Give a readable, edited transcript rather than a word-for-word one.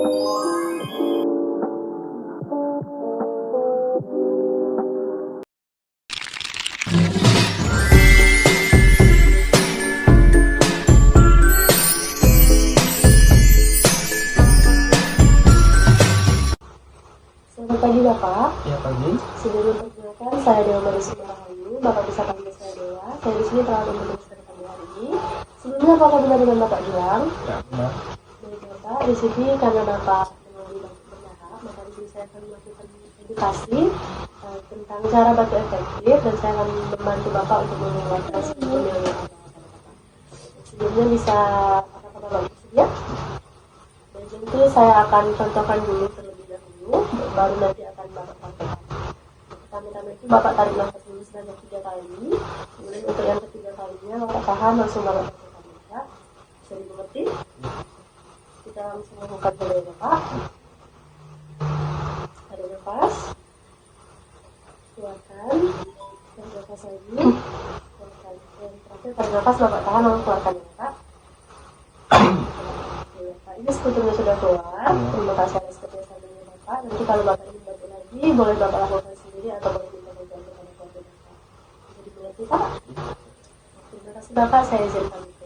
Selamat pagi Bapak. Ya, pagi. Sebelum memperkenalkan, saya Dewa Marisma Rahayu. Bapak bisa panggil saya Dewa. Saya di sini telah menuliskan pagi hari ini. Sebelumnya apakah benar dengan Bapak Gilang? Ya, benar. Baik Bapak, di sini karena Bapak melalui batu berdarah, maka di sini saya akan melakukan edukasi tentang cara batu efektif, dan saya akan membantu Bapak untuk mengeluarkan sistem yang ada pada Bapak. Sebelumnya bisa, apakah Bapak bersedia? Dan tentu saya akan contohkan dulu terlebih dahulu, baru nanti akan Bapak sampaikan. Pertama-tama itu Bapak tarik nafas dulu sebanyak 3 kali. Kemudian untuk yang ketiga kalinya Bapak tahan, langsung Bapak lakukan ya. Bisa dimengerti? Kita langsung lakukan dulu ya Bapak. Tarik nafas, keluarkan, tarik nafas lagi, keluarkan. Yang terakhir tarik nafas, Bapak tahan, lalu keluarkan ya Bapak. Ini sekuturnya sudah keluar. Terima kasih atas kerjasamanya Bapak. Nanti kalau Bapak ingin bantu lagi, boleh Bapak lakukan sendiri atau boleh minta bantuan kepada keluarga Bapak. Jadi mengerti Pak? Terima kasih Bapak, saya izin pamit.